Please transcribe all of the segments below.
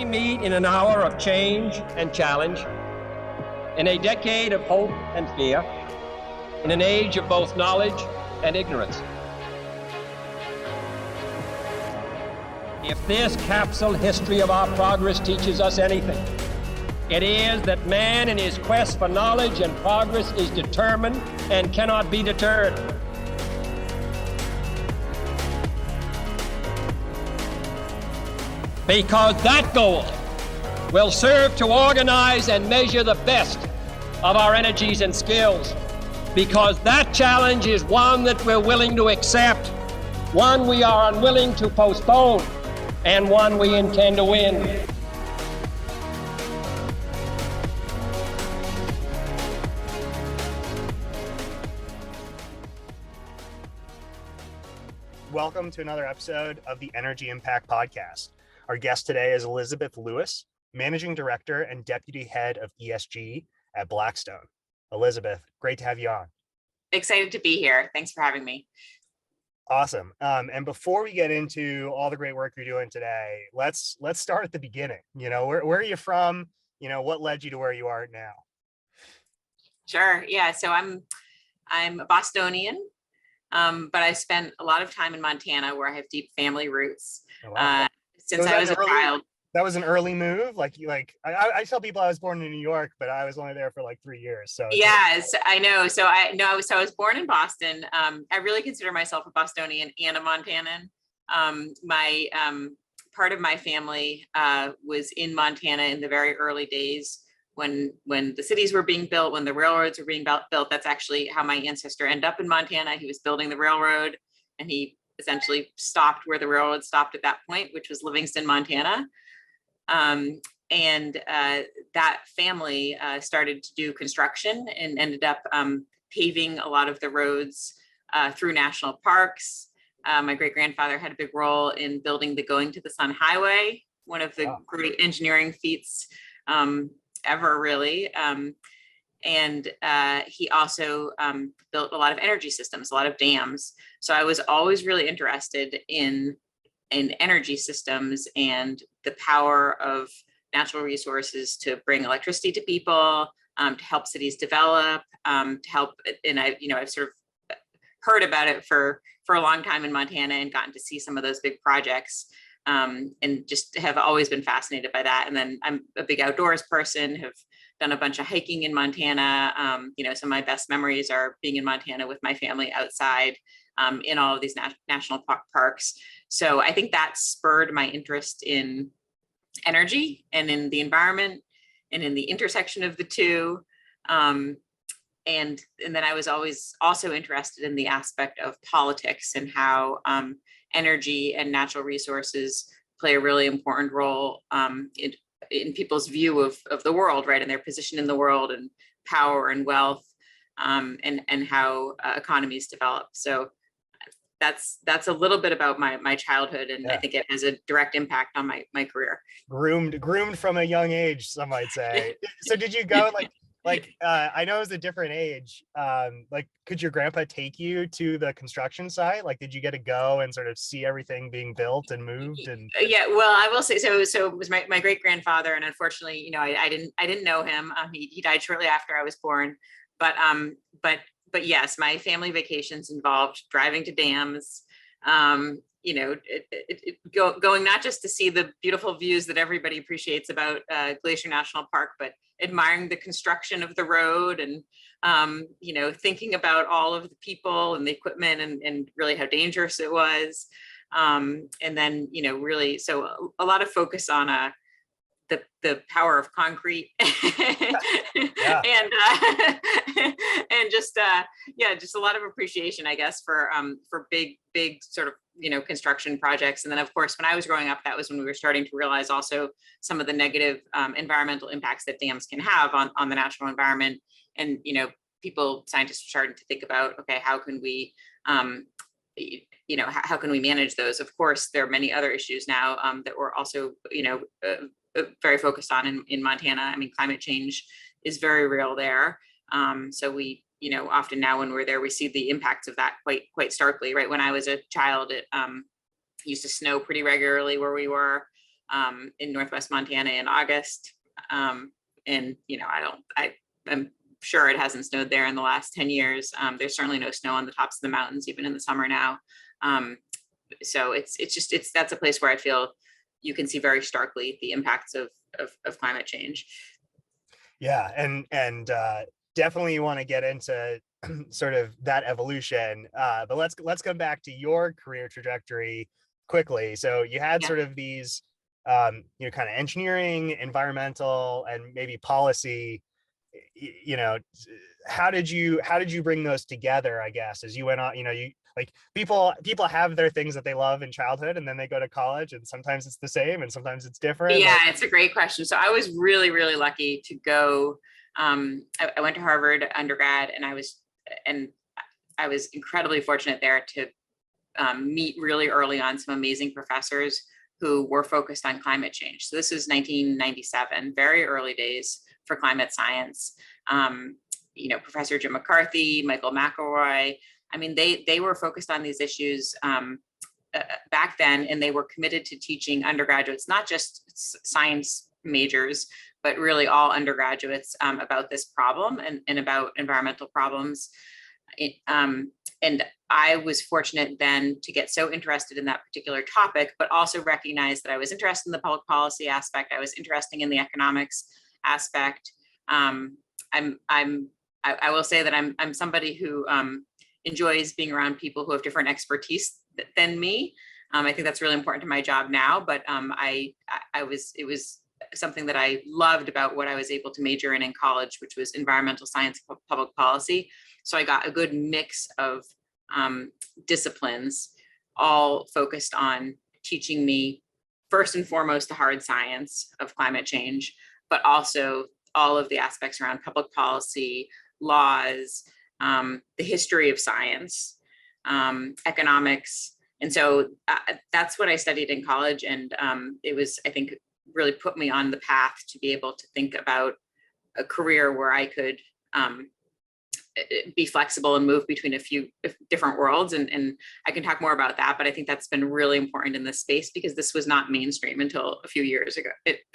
we meet in an hour of change and challenge, in a decade of hope and fear, in an age of both knowledge and ignorance. If this capsule history of our progress teaches us anything, it is that man in his quest for knowledge and progress is determined and cannot be deterred. Because that goal will serve to organize and measure the best of our energies and skills. Because that challenge is one that we're willing to accept, one we are unwilling to postpone, and one we intend to win. Welcome to another episode of the Energy Impact Podcast. Our guest today is Elizabeth Lewis, Managing Director and Deputy Head of ESG at Blackstone. Elizabeth, great to have you on. Excited to be here. Thanks for having me. Awesome. And before we get into all the great work you're doing today, let's start at the beginning. You know, where are you from? You know, what led you to where you are now? Sure. Yeah. So I'm a Bostonian, but I spent a lot of time in Montana, where I have deep family roots. Oh, wow. Since I was a child. That was an early move. I tell people I was born in New York, but I was only there for like 3 years. So yes, I know. So I was born in Boston. I really consider myself a Bostonian and a Montanan. My part of my family was in Montana in the very early days when the cities were being built, when the railroads were being built. That's actually how my ancestor ended up in Montana. He was building the railroad, and he essentially stopped where the railroad stopped at that point, which was Livingston, Montana. That family started to do construction and ended up paving a lot of the roads through national parks. My great-grandfather had a big role in building the Going to the Sun Highway, one of the great engineering feats ever, really. He also built a lot of energy systems, a lot of dams. So I was always really interested in energy systems and the power of natural resources to bring electricity to people, to help cities develop, to help. And I've sort of heard about it for a long time in Montana and gotten to see some of those big projects, and just have always been fascinated by that. And then I'm a big outdoors person, have done a bunch of hiking in Montana. Some of my best memories are being in Montana with my family outside in all of these national parks. So I think that spurred my interest in energy and in the environment and in the intersection of the two. And then I was always also interested in the aspect of politics and how energy and natural resources play a really important role in people's view of the world, right, and their position in the world and power and wealth, and how economies develop. So that's a little bit about my childhood, and I think it has a direct impact on my career. Groomed from a young age, some might say. So did you go I know it was a different age. Could your grandpa take you to the construction site? Did you get to go and sort of see everything being built and moved? And yeah, well, I will say so it was my great grandfather, and unfortunately, I didn't know him. He died shortly after I was born, but yes, my family vacations involved driving to dams, going not just to see the beautiful views that everybody appreciates about Glacier National Park, but admiring the construction of the road and, thinking about all of the people and the equipment and really how dangerous it was. And then, really, so a lot of focus on the power of concrete and just a lot of appreciation, I guess, for big sort of construction projects. And then, of course, when I was growing up, that was when we were starting to realize also some of the negative environmental impacts that dams can have on the natural environment. And scientists are starting to think about, okay, how can we how can we manage those? Of course, there are many other issues now that we're also very focused on in Montana. I mean, climate change is very real there. So we, often now when we're there, we see the impacts of that quite starkly, right? When I was a child, it used to snow pretty regularly where we were. in Northwest Montana in August. And, I'm sure it hasn't snowed there in the last 10 years. There's certainly no snow on the tops of the mountains, even in the summer now. So that's a place where I feel you can see very starkly the impacts of climate change. Yeah, and definitely want to get into sort of that evolution. But let's come back to your career trajectory quickly. So you had sort of these, kind of engineering, environmental, and maybe policy. How did you bring those together? I guess as you went on, you like people have their things that they love in childhood, and then they go to college, and sometimes it's the same, and sometimes it's different. Yeah, it's a great question. So I was really, really lucky to go. I went to Harvard undergrad, and I was incredibly fortunate there to meet really early on some amazing professors who were focused on climate change. So this was 1997, very early days for climate science. Professor Jim McCarthy, Michael McElroy. I mean, they were focused on these issues back then, and they were committed to teaching undergraduates, not just science majors, but really all undergraduates about this problem and about environmental problems. And I was fortunate then to get so interested in that particular topic, but also recognize that I was interested in the public policy aspect. I was interested in the economics aspect. I will say that I'm somebody who enjoys being around people who have different expertise than me. I think that's really important to my job now, but it was something that I loved about what I was able to major in college, which was environmental science, public policy. So I got a good mix of disciplines, all focused on teaching me first and foremost the hard science of climate change, but also all of the aspects around public policy, laws, the history of science, economics. And so that's what I studied in college. And it was, I think, really put me on the path to be able to think about a career where I could be flexible and move between a few different worlds. And I can talk more about that, but I think that's been really important in this space because this was not mainstream until a few years ago,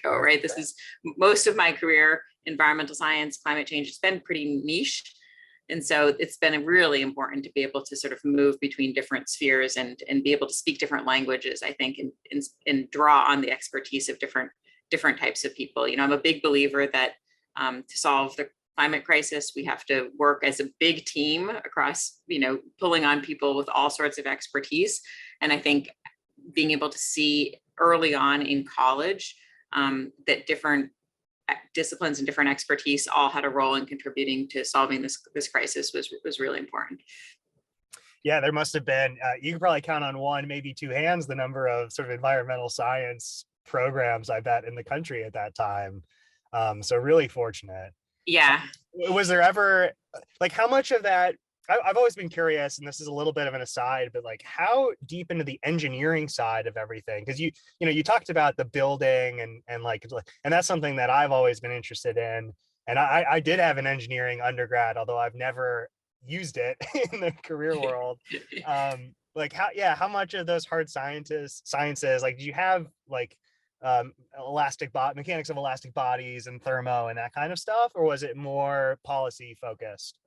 right? This is most of my career, environmental science, climate change, it's been pretty niche. And so it's been really important to be able to sort of move between different spheres and be able to speak different languages, I think, and draw on the expertise of different types of people. I'm a big believer that to solve the climate crisis, we have to work as a big team across, pulling on people with all sorts of expertise. And I think being able to see early on in college that different disciplines and different expertise all had a role in contributing to solving this crisis was really important. Yeah, there must have been, you could probably count on one, maybe two hands, the number of sort of environmental science programs, I bet, in the country at that time. So really fortunate. Yeah. Was there ever, like, how much of that, I've always been curious, and this is a little bit of an aside, but like how deep into the engineering side of everything? Because you talked about the building and that's something that I've always been interested in. And I did have an engineering undergrad, although I've never used it in the career world. Like how much of those hard sciences, like, do you have like mechanics of elastic bodies and thermo and that kind of stuff, or was it more policy focused?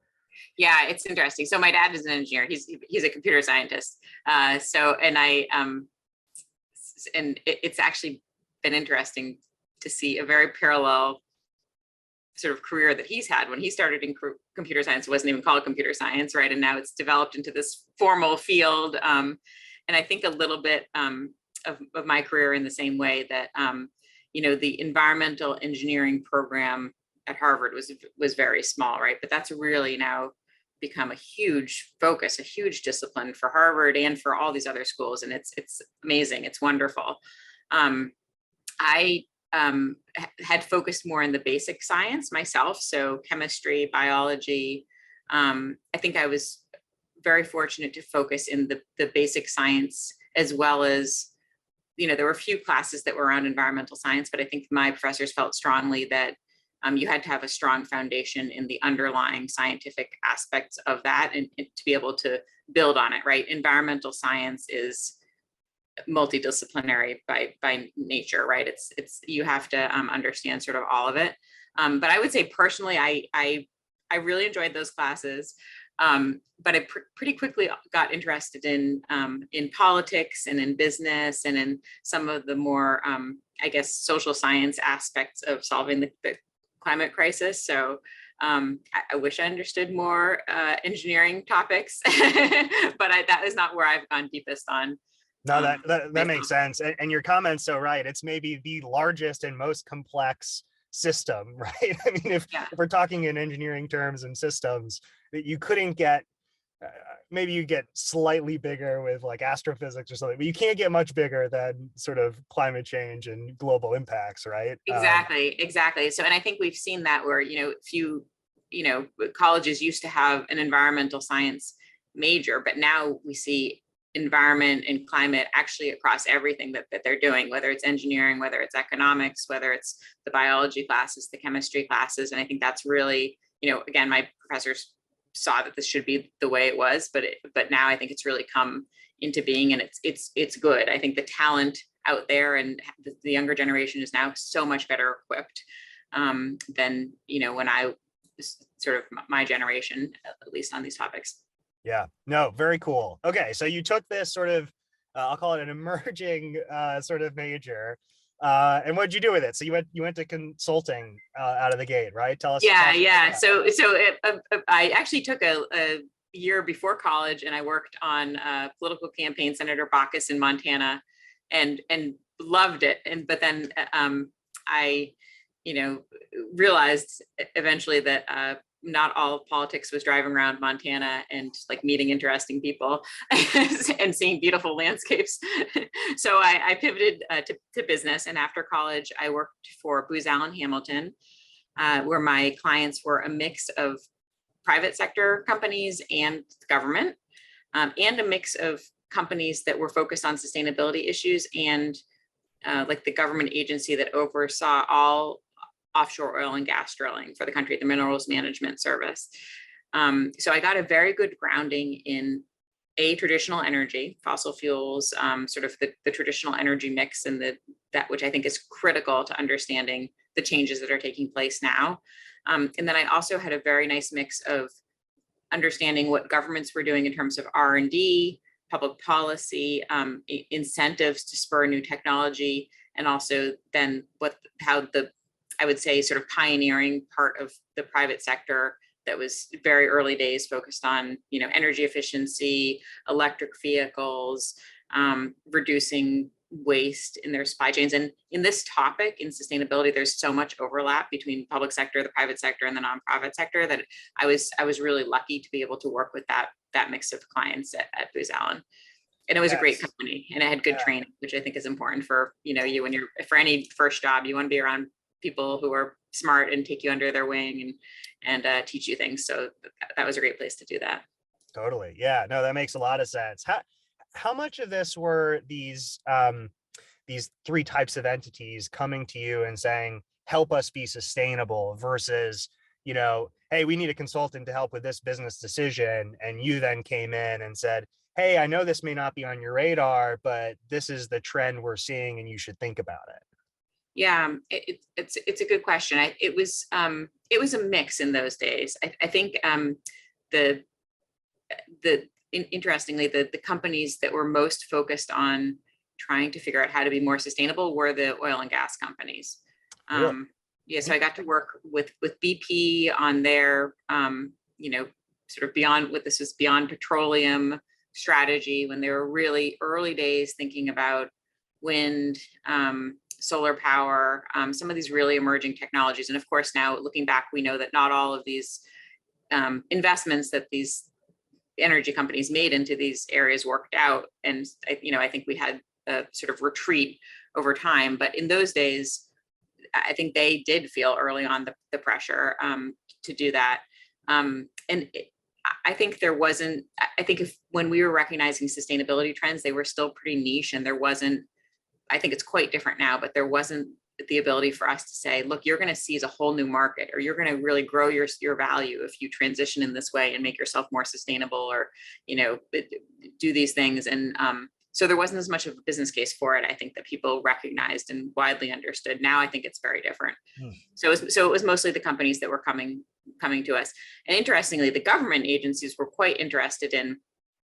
Yeah, it's interesting. So my dad is an engineer. He's a computer scientist. It's actually been interesting to see a very parallel sort of career that he's had. When he started in computer science, it wasn't even called computer science, right? And now it's developed into this formal field. And I think a little bit of my career in the same way that, the environmental engineering program at Harvard was very small, right? But that's really now become a huge focus, a huge discipline for Harvard and for all these other schools. And it's amazing. It's wonderful. I had focused more in the basic science myself. So chemistry, biology. I think I was very fortunate to focus in the basic science, as well as, there were a few classes that were around environmental science, but I think my professors felt strongly that you had to have a strong foundation in the underlying scientific aspects of that and to be able to build on it, right? Environmental science is multidisciplinary by nature, right? It's you have to understand sort of all of it. But I would say personally, I really enjoyed those classes. But I pretty quickly got interested in politics and in business and in some of the more, I guess, social science aspects of solving the climate crisis. So I wish I understood more engineering topics, but that is not where I've gone deepest on. No, that makes sense. And your comment's so right. It's maybe the largest and most complex system, right? I mean, if we're talking in engineering terms and systems, that you couldn't get, maybe you get slightly bigger with like astrophysics or something, but you can't get much bigger than sort of climate change and global impacts, right? Exactly. So, and I think we've seen that where, colleges used to have an environmental science major, but now we see environment and climate actually across everything that they're doing, whether it's engineering, whether it's economics, whether it's the biology classes, the chemistry classes. And I think that's really, again, my professors saw that this should be the way it was, but now I think it's really come into being, and it's good. I think the talent out there and the younger generation is now so much better equipped than, when I was sort of my generation, at least on these topics. Yeah, no, very cool. Okay, so you took this sort of, I'll call it an emerging sort of major, and what did you do with it? So you went to consulting out of the gate, right? Tell us. Yeah. So I actually took a year before college, and I worked on political campaign, Senator Baucus in Montana, and loved it. But then I, realized eventually that not all politics was driving around Montana and like meeting interesting people and seeing beautiful landscapes. So I pivoted to business. And after college, I worked for Booz Allen Hamilton, where my clients were a mix of private sector companies and government, and a mix of companies that were focused on sustainability issues and like the government agency that oversaw all offshore oil and gas drilling for the country, the Minerals Management Service. So I got a very good grounding in traditional energy, fossil fuels, sort of the traditional energy mix, and that which I think is critical to understanding the changes that are taking place now. And then I also had a very nice mix of understanding what governments were doing in terms of R&D, public policy, incentives to spur new technology, and also then how I would say sort of pioneering part of the private sector that was very early days focused on, energy efficiency, electric vehicles, reducing waste in their supply chains. And in this topic, in sustainability, there's so much overlap between public sector, the private sector, and the nonprofit sector that I was really lucky to be able to work with that mix of clients at Booz Allen. And it was a great company, and it had good training, which I think is important for, you when you're, for any first job, you want to be around people who are smart and take you under their wing and teach you things. So that was a great place to do that. Totally. Yeah, no, that makes a lot of sense. How much of this were these three types of entities coming to you and saying, help us be sustainable versus, hey, we need a consultant to help with this business decision. And you then came in and said, hey, I know this may not be on your radar, but this is the trend we're seeing and you should think about it. Yeah, it's a good question. It was a mix in those days. I think interestingly, the companies that were most focused on trying to figure out how to be more sustainable were the oil and gas companies. So I got to work with BP on their sort of beyond petroleum strategy, when they were really early days thinking about wind, solar power, some of these really emerging technologies. And of course, now looking back, we know that not all of these investments that these energy companies made into these areas worked out. And, I think we had a sort of retreat over time. But in those days, I think they did feel early on the pressure to do that. I think when we were recognizing sustainability trends, they were still pretty niche, and there wasn't, I think it's quite different now, but there wasn't the ability for us to say, look, you're going to seize a whole new market, or you're going to really grow your value if you transition in this way and make yourself more sustainable, or, do these things. And So there wasn't as much of a business case for it, I think, that people recognized and widely understood. Now I think it's very different. So it was mostly the companies that were coming to us. And interestingly, the government agencies were quite interested in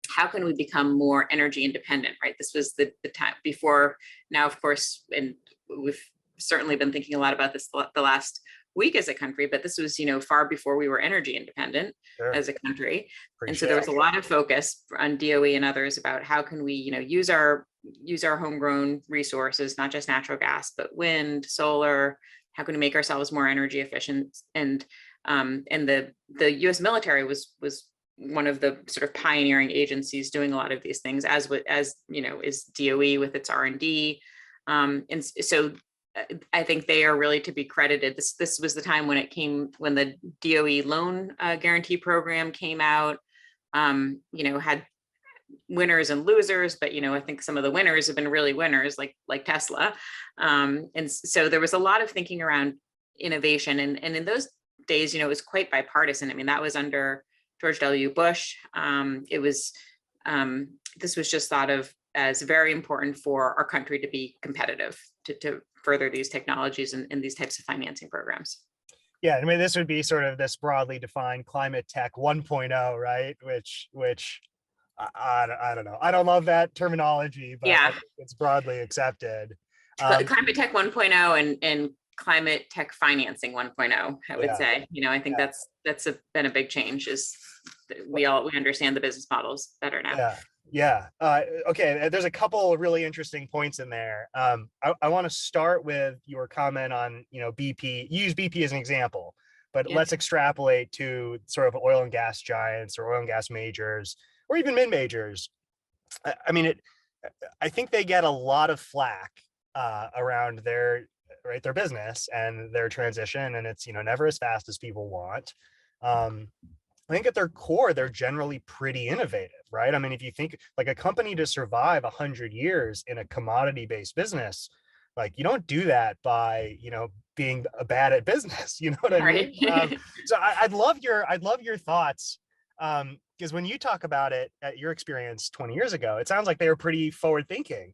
how can we become more energy independent, right? This was the time before. Now, of course, and we've certainly been thinking a lot about this the last week as a country, but this was, far before we were energy independent as a country. And so there was a lot of focus on DOE and others about how can we, use our homegrown resources, not just natural gas, but wind, solar. How can we make ourselves more energy efficient? And the U.S. military was one of the sort of pioneering agencies doing a lot of these things, as is DOE with its R&D. And so I think they are really to be credited. This was the time when the DOE loan guarantee program came out. Had winners and losers, but I think some of the winners have been really winners, like Tesla. And so there was a lot of thinking around innovation, and in those days, it was quite bipartisan. I mean, that was under George W. Bush. This was just thought of as very important for our country to be competitive, to further these technologies and these types of financing programs. Yeah, I mean, this would be sort of this broadly defined climate tech 1.0, right? Which I don't know. I don't love that terminology, but yeah, it's broadly accepted. Climate tech 1.0 and climate tech financing 1.0, I would say. I think that's been a big change. Is we understand the business models better now. Yeah. Okay. There's a couple of really interesting points in there. I want to start with your comment on, BP. You use BP as an example, but let's extrapolate to sort of oil and gas giants or oil and gas majors, or even mid majors. I mean, I think they get a lot of flack around their business and their transition, and it's never as fast as people want. I think at their core, they're generally pretty innovative, right? I mean, if you think like a company to survive 100 years in a commodity-based business, like you don't do that by, being bad at business. You know what I mean? So I'd love your thoughts, because when you talk about it at your experience 20 years ago, it sounds like they were pretty forward thinking.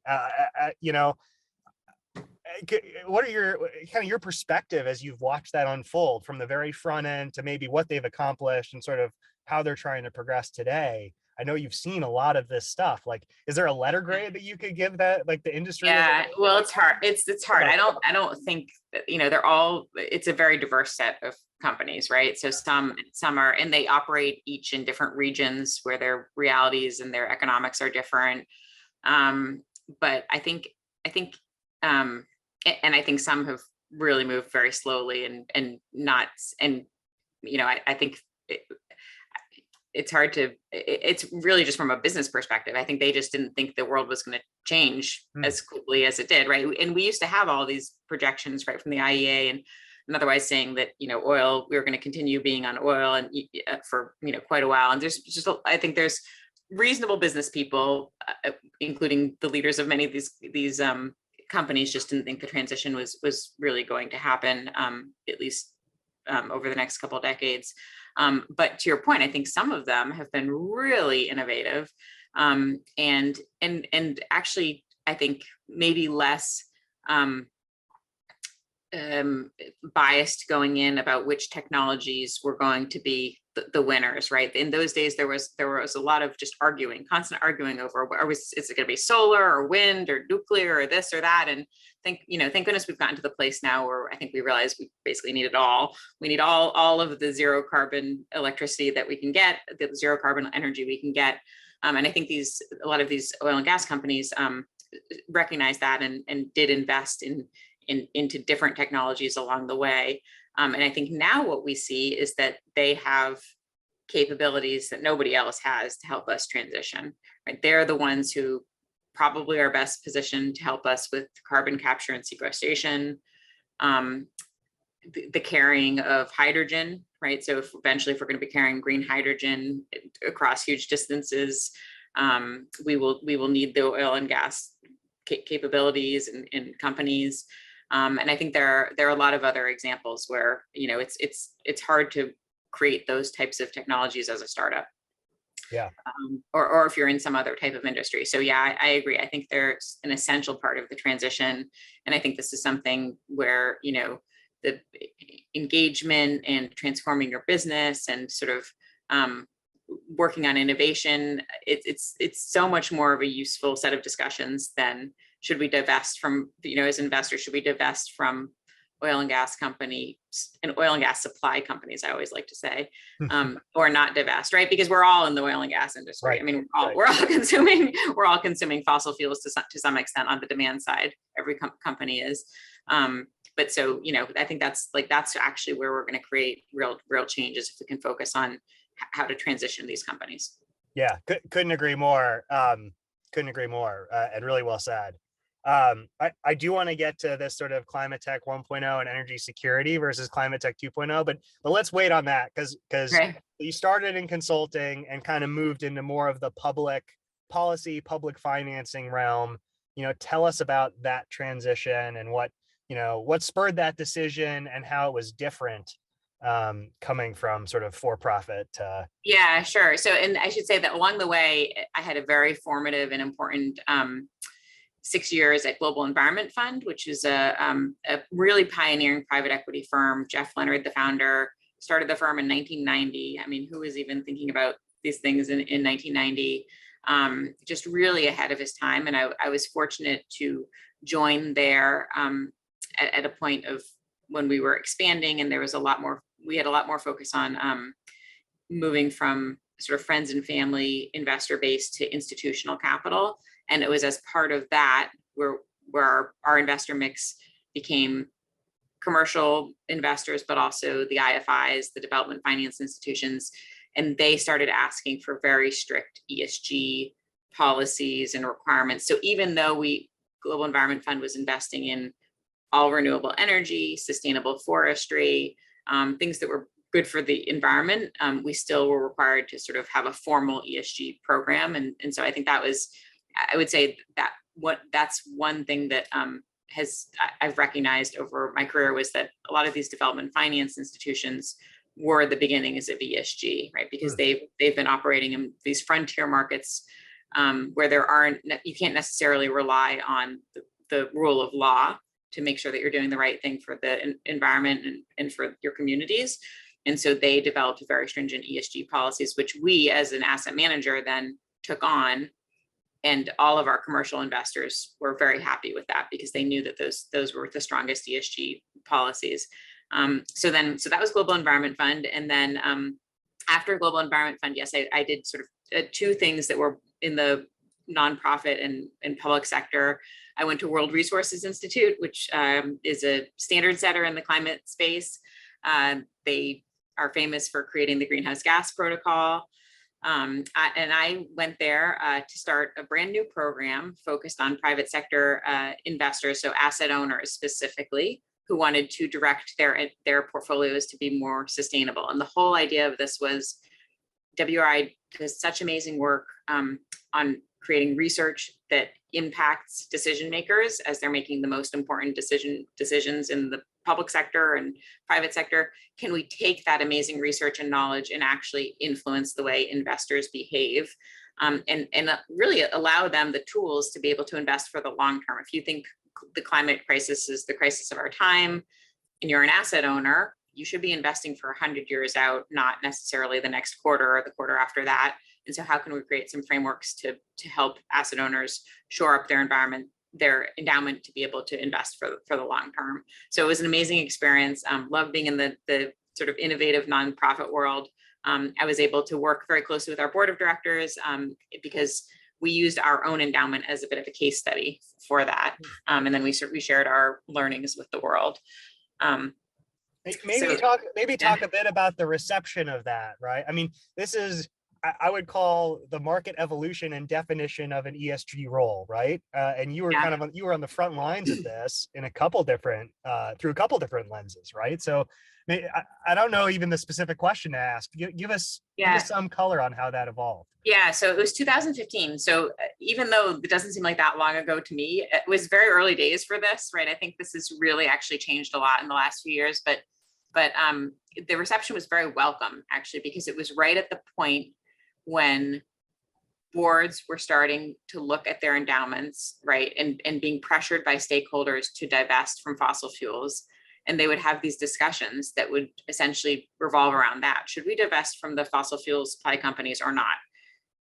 What are your perspective as you've watched that unfold from the very front end to maybe what they've accomplished and sort of how they're trying to progress today? I know you've seen a lot of this stuff. Like, is there a letter grade that you could give that, like the industry? Yeah, well, it's hard. It's hard. I don't think that, it's a very diverse set of companies, right? So some are, and they operate each in different regions where their realities and their economics are different. But I think some have really moved very slowly and not, and I think it's hard to, it's really just from a business perspective. I think they just didn't think the world was going to change as quickly as it did, right? And we used to have all these projections, right, from the IEA and otherwise saying that, oil, we were going to continue being on oil and for, quite a while. And there's just, I think there's reasonable business people, including the leaders of many of these companies, just didn't think the transition was really going to happen, at least over the next couple of decades. But to your point, I think some of them have been really innovative, and actually, I think maybe less biased going in about which technologies were going to be the winners, right? In those days, there was a lot of just constant arguing over, is it going to be solar or wind or nuclear or this or that? And thank goodness we've gotten to the place now where I think we realize we basically need it all. We need all of the zero carbon electricity that we can get, the zero carbon energy we can get. And I think a lot of these oil and gas companies recognize that and did invest into different technologies along the way. And I think now what we see is that they have capabilities that nobody else has to help us transition, right? They're the ones who probably are best positioned to help us with carbon capture and sequestration, the carrying of hydrogen, right? So eventually if we're going to be carrying green hydrogen across huge distances, we will need the oil and gas capabilities and companies. And I think there are a lot of other examples where, it's hard to create those types of technologies as a startup. Yeah. Or if you're in some other type of industry. So yeah, I agree. I think they're an essential part of the transition. And I think this is something where, the engagement and transforming your business and sort of working on innovation, it's so much more of a useful set of discussions than should we divest from, as investors, should we divest from oil and gas companies and oil and gas supply companies, I always like to say, or not divest, right? Because we're all in the oil and gas industry. Right. I mean, we're all consuming fossil fuels to some extent on the demand side. Every company is. But so, I think that's actually where we're going to create real changes if we can focus on how to transition these companies. Yeah, couldn't agree more. Couldn't agree more, and really well said. I do want to get to this sort of climate tech 1.0 and energy security versus climate tech 2.0, but let's wait on that because Okay. you started in consulting and kind of moved into more of the public policy, public financing realm. Tell us about that transition and what spurred that decision and how it was different coming from sort of for-profit to... Yeah, sure. So, and I should say that along the way, I had a very formative and important 6 years at Global Environment Fund, which is a really pioneering private equity firm. Jeff Leonard, the founder, started the firm in 1990. I mean, who was even thinking about these things in 1990? Just really ahead of his time. And I was fortunate to join there at a point of when we were expanding, and there was we had a lot more focus on moving from sort of friends and family investor base to institutional capital. And it was as part of that where our investor mix became commercial investors, but also the IFIs, the development finance institutions. And they started asking for very strict ESG policies and requirements. So even though Global Environment Fund was investing in all renewable energy, sustainable forestry, things that were good for the environment, we still were required to sort of have a formal ESG program. And so I think that was, I would say that's one thing that I've recognized over my career, was that a lot of these development finance institutions were the beginnings of ESG, right? Because they've been operating in these frontier markets where you can't necessarily rely on the rule of law to make sure that you're doing the right thing for the environment and for your communities. And so they developed very stringent ESG policies, which we as an asset manager then took on. And all of our commercial investors were very happy with that because they knew that those were the strongest ESG policies. So that was Global Environment Fund. And then after Global Environment Fund, yes, I did sort of two things that were in the nonprofit and public sector. I went to World Resources Institute, which is a standard setter in the climate space. They are famous for creating the greenhouse gas protocol. And I went there to start a brand new program focused on private sector investors, so asset owners specifically, who wanted to direct their portfolios to be more sustainable. And the whole idea of this was WRI does such amazing work on creating research that impacts decision makers as they're making the most important decisions in the public sector and private sector. Can we take that amazing research and knowledge and actually influence the way investors behave, and really allow them the tools to be able to invest for the long term? If you think the climate crisis is the crisis of our time and you're an asset owner, you should be investing for 100 years out, not necessarily the next quarter or the quarter after that. And so how can we create some frameworks to help asset owners shore up their endowment to be able to invest for the long term? So it was an amazing experience. Love being in the sort of innovative nonprofit world. I was able to work very closely with our board of directors because we used our own endowment as a bit of a case study for that. And then we shared our learnings with the world. Maybe talk a bit about the reception of that, right? I mean, this is, I would call the market evolution and definition of an ESG role, right? And you were you were on the front lines of this in through a couple different lenses, right? So I don't know even the specific question to ask. Give us some color on how that evolved. Yeah, so it was 2015. So even though it doesn't seem like that long ago to me, it was very early days for this, right? I think this has really actually changed a lot in the last few years, but the reception was very welcome, actually, because it was right at the point when boards were starting to look at their endowments, right, and being pressured by stakeholders to divest from fossil fuels. And they would have these discussions that would essentially revolve around that. Should we divest from the fossil fuel supply companies or not?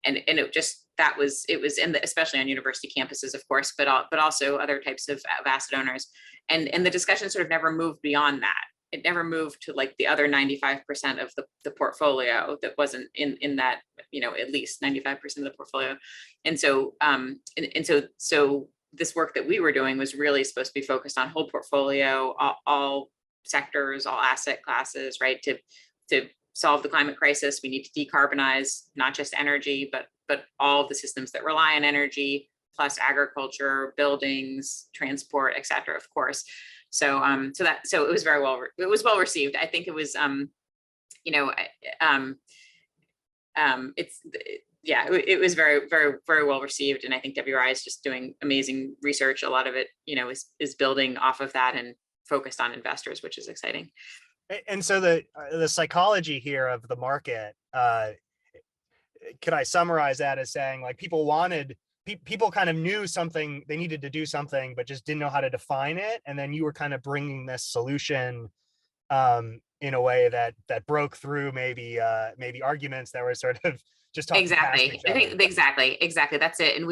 And it just, it was in the, especially on university campuses, of course, but also other types of asset owners. And the discussion sort of never moved beyond that. It never moved to like the other 95% of the portfolio that wasn't in that, at least 95% of the portfolio. And so, so this work that we were doing was really supposed to be focused on whole portfolio, all sectors, all asset classes, right? To solve the climate crisis, we need to decarbonize not just energy, but all of the systems that rely on energy, plus agriculture, buildings, transport, et cetera, of course. So so it was well received. I think it was it was very, very, very well received. And I think WRI is just doing amazing research. A lot of it, is building off of that and focused on investors, which is exciting. And so the psychology here of the market, could I summarize that as saying like people kind of knew something, they needed to do something, but just didn't know how to define it. And then you were kind of bringing this solution in a way that broke through maybe arguments that were sort of just talking exactly. past each other. I think exactly. That's it. And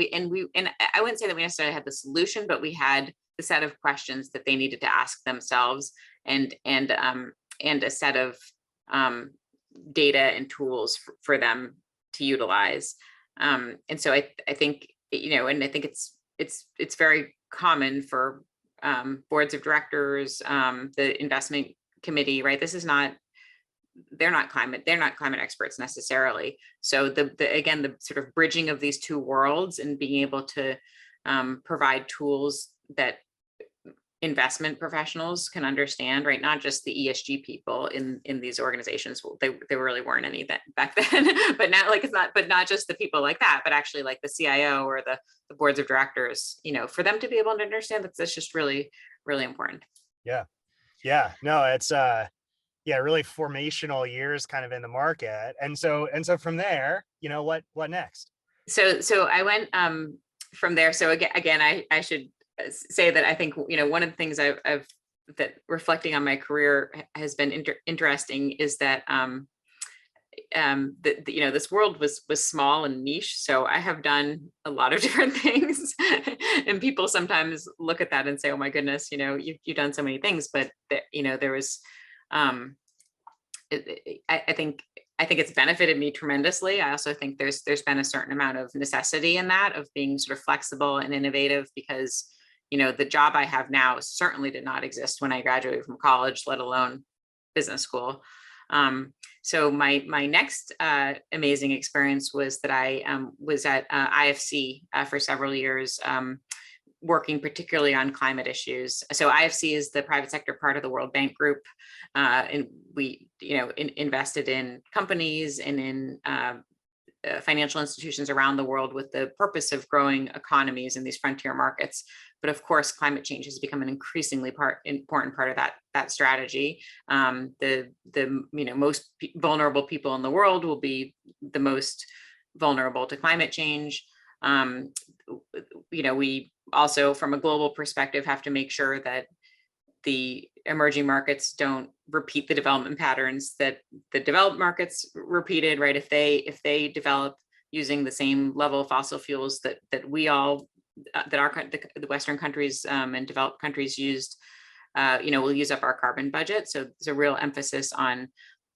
I wouldn't say that we necessarily had the solution, but we had the set of questions that they needed to ask themselves and a set of data and tools for them to utilize. And so I think, and I think it's very common for boards of directors, the investment committee, right? They're not climate experts necessarily. So again, the sort of bridging of these two worlds and being able to provide tools that investment professionals can understand, right? Not just the ESG people in these organizations. Well, they really weren't any back then, but now but not just the people like that, but actually like the CIO or the boards of directors, for them to be able to understand that's just really, really important. Yeah. No, it's really formational years kind of in the market. And so from there, what next? So I went from there. So again, I should say that I think, one of the things I've that reflecting on my career has been interesting is that this world was small and niche. So I have done a lot of different things, and people sometimes look at that and say, "Oh my goodness, you've done so many things." But there was, I think it's benefited me tremendously. I also think there's been a certain amount of necessity in that, of being sort of flexible and innovative, because the job I have now certainly did not exist when I graduated from college, let alone business school. So my next amazing experience was that I was at IFC for several years, working particularly on climate issues. So IFC is the private sector part of the World Bank Group, and we invested in companies and in financial institutions around the world with the purpose of growing economies in these frontier markets. But of course, climate change has become an increasingly important part of that strategy. The most vulnerable people in the world will be the most vulnerable to climate change. We also, from a global perspective, have to make sure that the emerging markets don't repeat the development patterns that the developed markets repeated, right? If they develop using the same level of fossil fuels that the Western countries and developed countries used, we'll use up our carbon budget. So there's a real emphasis on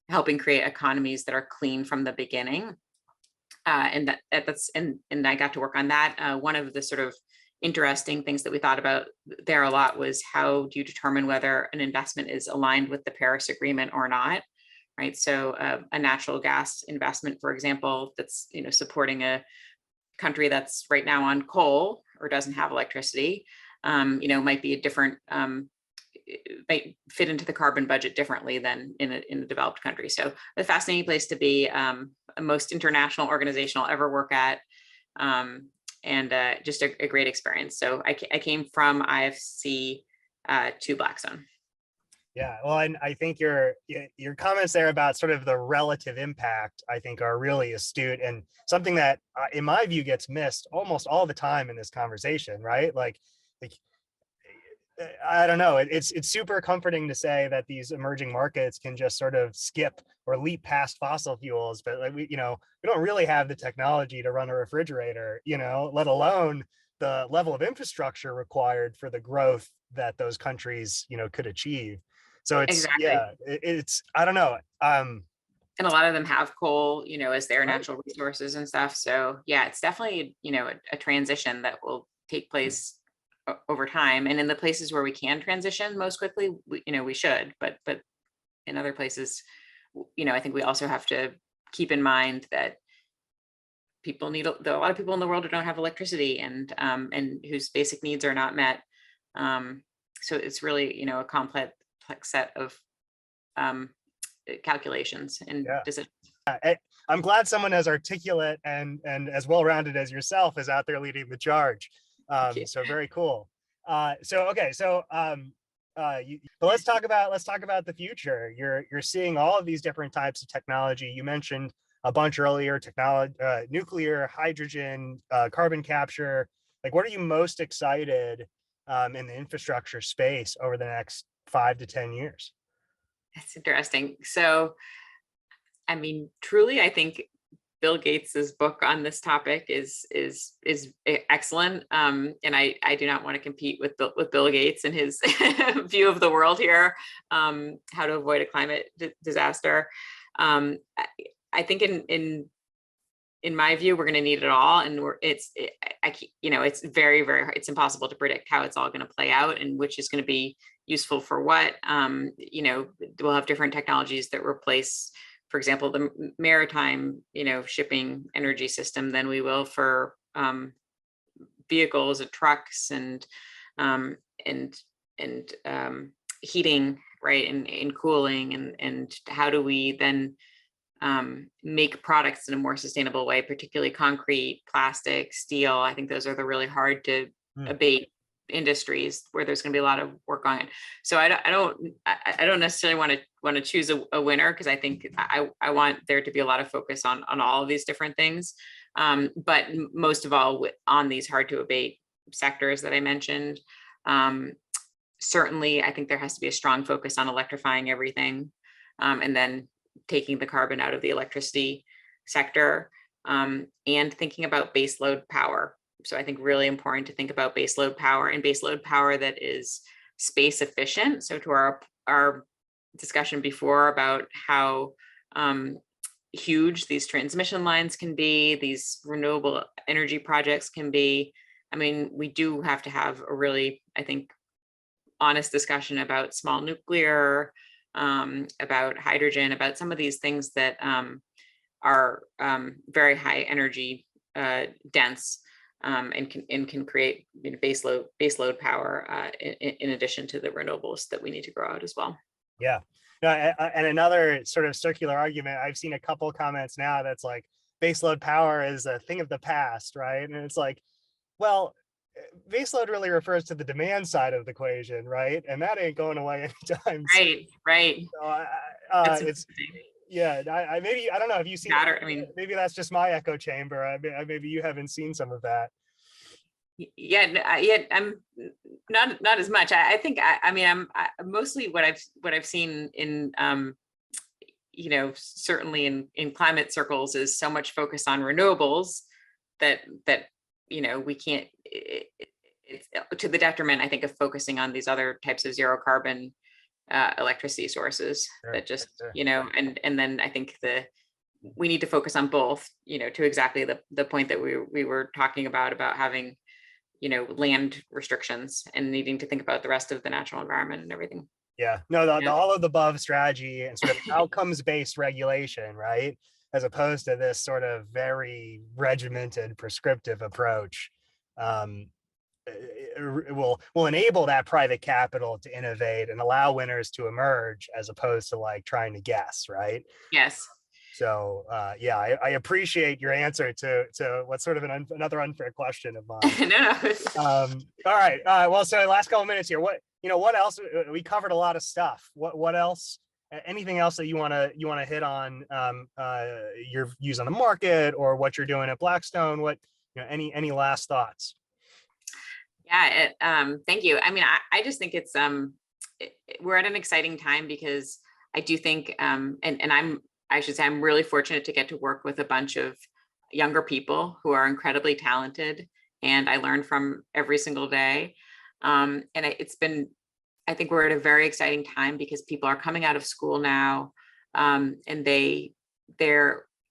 helping create economies that are clean from the beginning. And I got to work on that. One of the sort of interesting things that we thought about there a lot was, how do you determine whether an investment is aligned with the Paris Agreement or not, right? So a natural gas investment, for example, that's supporting a country that's right now on coal or doesn't have electricity, might be a different, might fit into the carbon budget differently than in a developed country. So a fascinating place to be, a most international organization I'll ever work at. And just a great experience. So I came from IFC to Blackstone. Yeah, well, and I think your comments there about sort of the relative impact, I think, are really astute and something that, in my view, gets missed almost all the time in this conversation, right? Like I don't know. It's super comforting to say that these emerging markets can just sort of skip or leap past fossil fuels, but like we don't really have the technology to run a refrigerator, let alone the level of infrastructure required for the growth that those countries, could achieve. So Exactly. it's I don't know. And a lot of them have coal, as their Right. natural resources and stuff. So yeah, it's definitely, a transition that will take place over time. And in the places where we can transition most quickly, we should, but in other places, I think we also have to keep in mind that there are a lot of people in the world who don't have electricity and whose basic needs are not met. So it's really, a complex set of calculations and Yeah. decisions. I'm glad someone as articulate and as well-rounded as yourself is out there leading the charge. So very cool. But let's talk about the future. You're seeing all of these different types of technology. You mentioned a bunch earlier: technology, nuclear, hydrogen, carbon capture. Like, what are you most excited in the infrastructure space over the next 5 to 10 years? That's interesting. So, I mean, truly, I think Bill Gates's book on this topic is excellent. And I do not want to compete with Bill Gates and his view of the world here, how to avoid a climate disaster. I think in my view, we're going to need it all, and it's very, very hard. It's impossible to predict how it's all going to play out and which is going to be useful for what. We'll have different technologies that replace, for example, the maritime, shipping energy system than we will for vehicles and trucks and heating, right, and cooling, and how do we then make products in a more sustainable way, particularly concrete, plastic, steel. I think those are the really hard to abate industries where there's going to be a lot of work on it. So I don't necessarily want to choose a winner, because I think I want there to be a lot of focus on all of these different things, but most of all on these hard to abate sectors that I mentioned. Certainly, I think there has to be a strong focus on electrifying everything, and then taking the carbon out of the electricity sector, and thinking about baseload power. So I think really important to think about baseload power, and baseload power that is space efficient. So to our discussion before about how huge these transmission lines can be, these renewable energy projects can be. I mean, we do have to have a really, I think, honest discussion about small nuclear, about hydrogen, about some of these things that are very high energy dense, and can create baseload power in addition to the renewables that we need to grow out as well. Yeah. No, and another sort of circular argument, I've seen a couple comments now that's like, baseload power is a thing of the past, right? And it's like, well, baseload really refers to the demand side of the equation, right? And that ain't going away anytime soon. Right. So it's yeah. I don't know. Have you seen? I mean, maybe that's just my echo chamber. Maybe you haven't seen some of that. Yeah, I'm not as much. I think I'm mostly what I've seen in certainly in climate circles is so much focus on renewables that we can't. It's to the detriment, I think, of focusing on these other types of zero carbon electricity sources. Sure, that just sure. And then I think we need to focus on both. To exactly the point that we were talking about having land restrictions and needing to think about the rest of the natural environment and everything. Yeah, no, the all of the above strategy and sort of outcomes-based regulation, right? As opposed to this sort of very regimented prescriptive approach, it will enable that private capital to innovate and allow winners to emerge, as opposed to like trying to guess, right? Yes. So yeah, I appreciate your answer to what's sort of another unfair question of mine. No. All right. Well, so last couple of minutes here. what else? We covered a lot of stuff. What else? Anything else that you want to hit on? Your views on the market or what you're doing at Blackstone? What any last thoughts? Yeah, thank you. I mean, I just think it's we're at an exciting time because I do think, and I should say I'm really fortunate to get to work with a bunch of younger people who are incredibly talented, and I learn from every single day. And I think we're at a very exciting time because people are coming out of school now, and a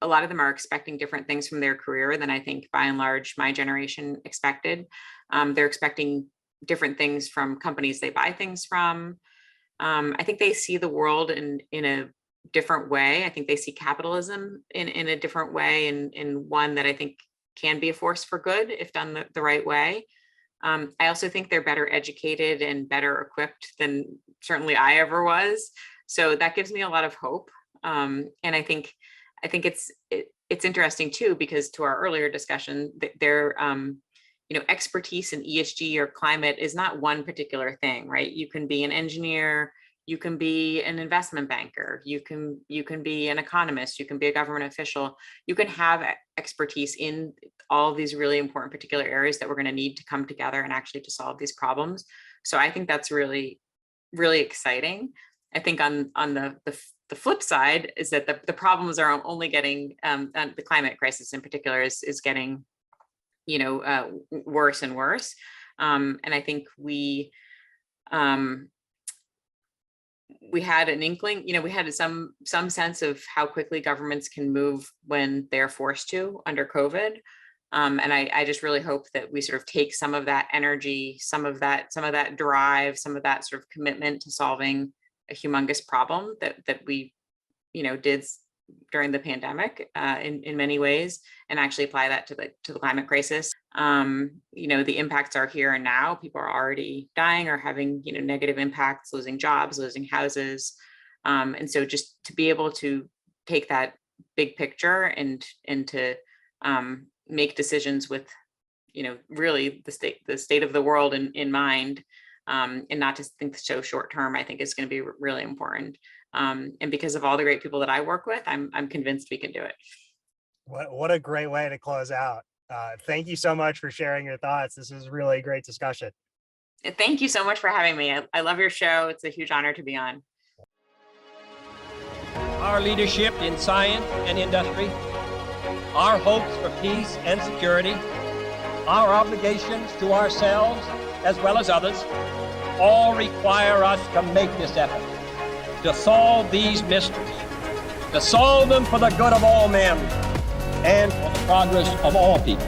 lot of them are expecting different things from their career than I think by and large my generation expected. They're expecting different things from companies they buy things from. I think they see the world in a different way. I think they see capitalism in a different way, and in one that I think can be a force for good if done the right way. I also think they're better educated and better equipped than certainly I ever was. So that gives me a lot of hope. And I think it's interesting too, because to our earlier discussion, their expertise in ESG or climate is not one particular thing, right? You can be an engineer, you can be an investment banker, you can be an economist, you can be a government official, you can have expertise in all of these really important particular areas that we're going to need to come together and actually to solve these problems. So I think that's really, really exciting. I think on the flip side is that the problems are only getting, the climate crisis in particular is getting, worse and worse. And I think we had an inkling, we had some sense of how quickly governments can move when they're forced to under COVID. And I just really hope that we sort of take some of that energy, some of that drive, some of that sort of commitment to solving a humongous problem that we, did during the pandemic in many ways, and actually apply that to the climate crisis. The impacts are here and now. People are already dying or having, negative impacts, losing jobs, losing houses. And so just to be able to take that big picture and to make decisions with, really the state of the world in mind, and not to think so short term, I think is going to be really important. And because of all the great people that I work with, I'm convinced we can do it. What a great way to close out. Thank you so much for sharing your thoughts. This is really a great discussion. Thank you so much for having me. I love your show. It's a huge honor to be on. Our leadership in science and industry, our hopes for peace and security, our obligations to ourselves as well as others, all require us to make this effort, to solve these mysteries, to solve them for the good of all men and for the progress of all people.